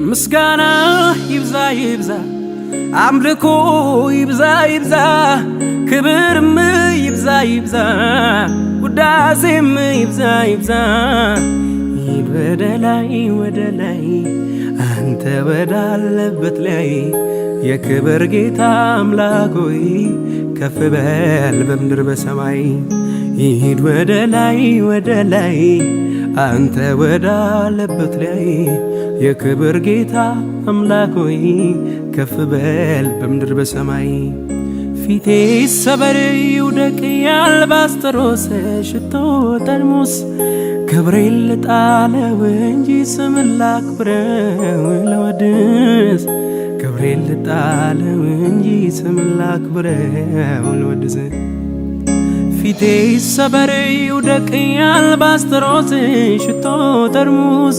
ምስጋና ይብዛ ይብዛ አምልኮ ይብዛ ይብዛ ክብርም ይብዛ ይብዛ ውዳሴም ይብዛ ይብዛ ይድ ወደ ላይ አንተ ወዳለበት ላይ የክብር ጌታ አምላክ ሆይ ከፍ በል በምድር በሰማይ ይድ ወደ ላይ አንተ ወዳለበት ላይ የክብር ጌታ አምላክ ሆይ ከፍ በል በምድር በሰማይ ፊቴ ሰበር ይውደቅ ያልባስጥሮስ ሽቶ ጠርሙስ ክብሬን ልጣለው እንጂ ስምን ላክብረው ልወድስ ክብሬን ልጣለው እንጂ ስምን ላክብረው ልወድስ ፊቴ ሰበር ይውደቅ ያልባስጥሮስ ሽቶ ጠርሙስ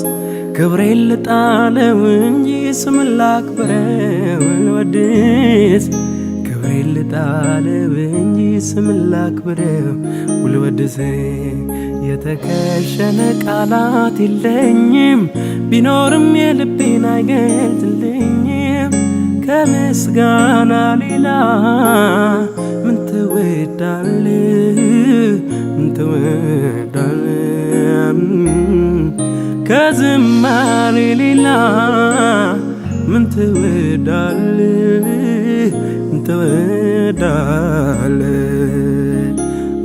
ክብሬን ልጣለው እንጂ ስምን ላክብረው ልወድስ ክብሬን ልጣለው እንጂ ስምን ላክብረው ልወድስ የተከሸነ ቃላት የለኝም ቢኖርም የልቤን አይገልጥልኝም ከምስጋና ሌላ ምን ትወዳለህ ከዝማሬ ሌላ ምን ትወዳለህ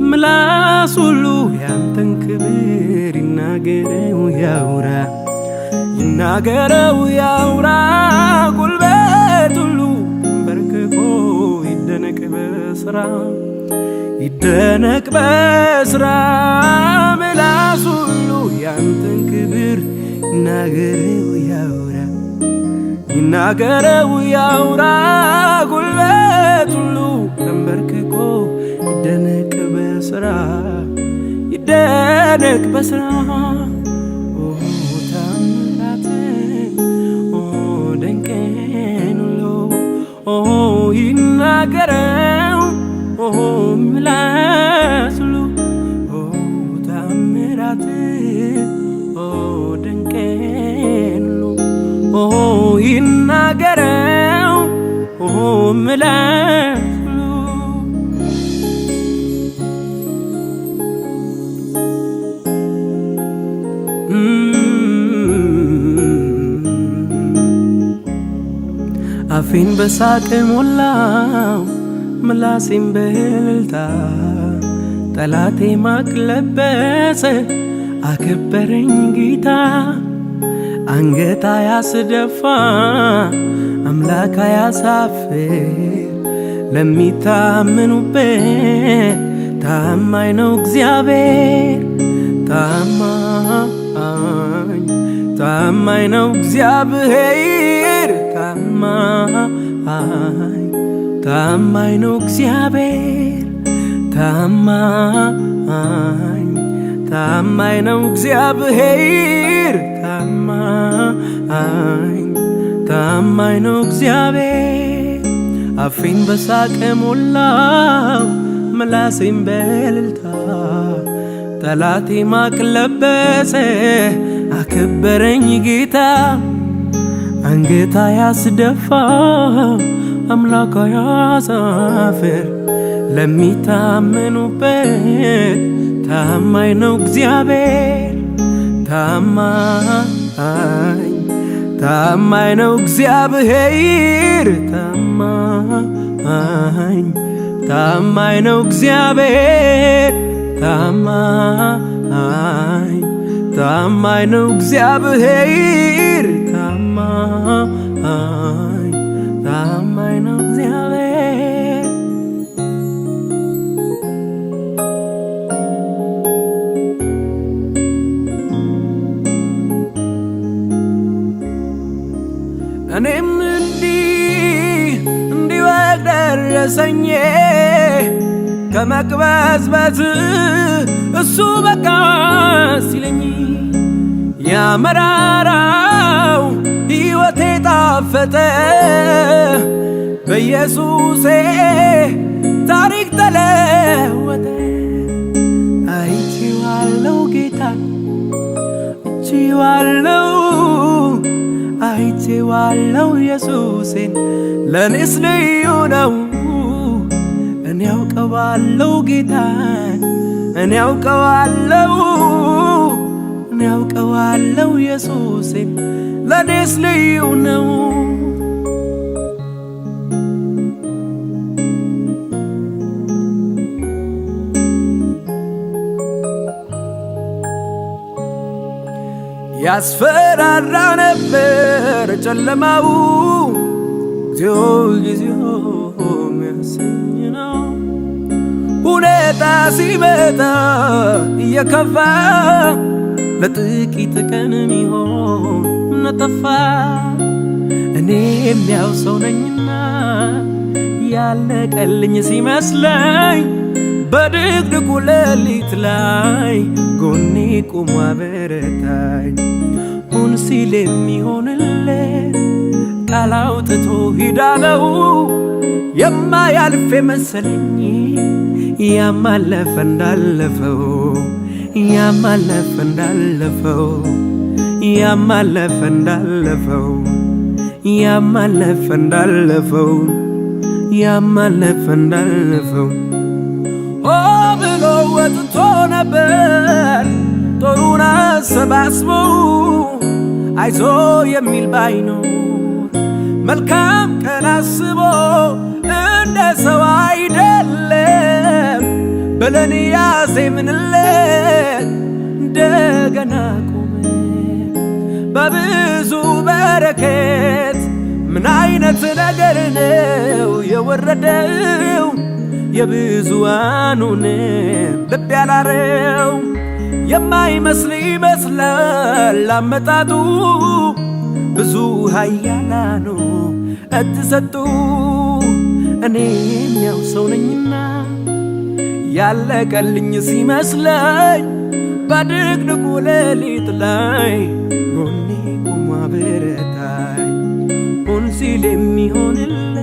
ምላስ ሁሉ ያንተን ክብር ይናገረው ያውራ ጉልበት ሁሉ በርክኮ ይደነቅ በስራ ምላስ ሁሉ ያንተን ክብር ይናገረው ያውራ ጉልበት ሁሉ ተንበርክኮ ይደነቅ በስራ ታምራት ድንቅን ሁሉ ይናገረው ምላስ ሁሉ ታምራት ድንቅን ሁሉ ይናገረው ምላስ አፌን በሳቅ ሞላው ምላሴን በእልልታ ጠላቴ ማቅ ለበሰ አከበረኝ ጌታ አንገት ያስደፋ አምላክ ያሳፍር ለሚታመኑበት ታማኝ ነው እግዚአብሔር ታማኝ ነው እግዚአብሔር ታማኝ ነው እግዚአብሔር ታማኝ ነው እግዚአብሔር ታማኝ ነው እግዚአብሔር አፌን በሳቅ ሞላው ምላሴን በእልልታ ጠላቴ ማቅ ለበሰ አከበረኝ ጌታ አንገት ያስደፋ አምላክ ያሳፍር ለሚታመኑበት ታማኝ ነው እግዚአብሔር ታማኝ ነው እግዚአብሔር ታማኝ ነው እግዚአብሔር ታማኝ ነው እግዚአብሔር ታማኝ ነው እግዚአብሔር እኔም እንዲወቅ ደረሰኝ ከመቅበዝበዝ እሱ በቃ ሲለኝ ያመራራው ሕይወቴ ጣፈጠ በኢየሱሴ ታሪክ ተለወጠ አይቼዋለሁ አውቀዋለሁ ኢየሱሴን ለኔስ ልዩ ነው እኔ አውቀዋለሁ ጌታን እኔ አውቀዋለሁ ኢየሱሴን ለኔስ ልዩ ነው ያስፈራራ ነበር ጨለማው ጊዜው የሚያሰኝ ነው ሁኔታ ሲመጣ እየከፋ ለጥቂት ቀን ሚሆን ነጠፋ እኔም ያው ሰው ነኝና ያለቀልኝ ሲመስለኝ በድቅድቁ ሌሊት ላይ ጎኔ ቆሞ አበረታኝ ሁን ሲል የሚሆንለት ቃል አውጥቶ ሂዳለው የማያልፍ መሰለኝ ያማለፈ እንዳለፈው ብሎ ወጥቶ ነበር ጦሩን አሰባስቦ አይዞ የሚል ባይኖር መልካም ቀን አስቦ እንደ ሰው አይደለም በለኔ ያዜምንለት እንደገና ቆመ በብዙ በረከት ምን አይነት ነገር ነው የወረደው የብዙዋኑን ልብ ያላረው የማይመስል ይመስላል አመጣጡ ብዙ ኃያላኑ እትሰጡ እኔም ያው ሰው ነኝና ያለቀልኝ ሲመስለኝ በድቅድቁ ሌሊት ላይ ጎኔ ቆሞ አበረታኝ ሁን ሲል የሚሆንለት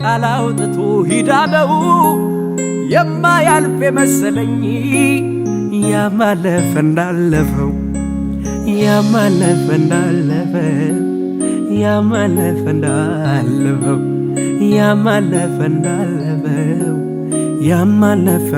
ቃል አውጥቶ ሂዳለው የማያልፍ መሰለኝ ያማለፈ እንዳለፈው ያማለፈ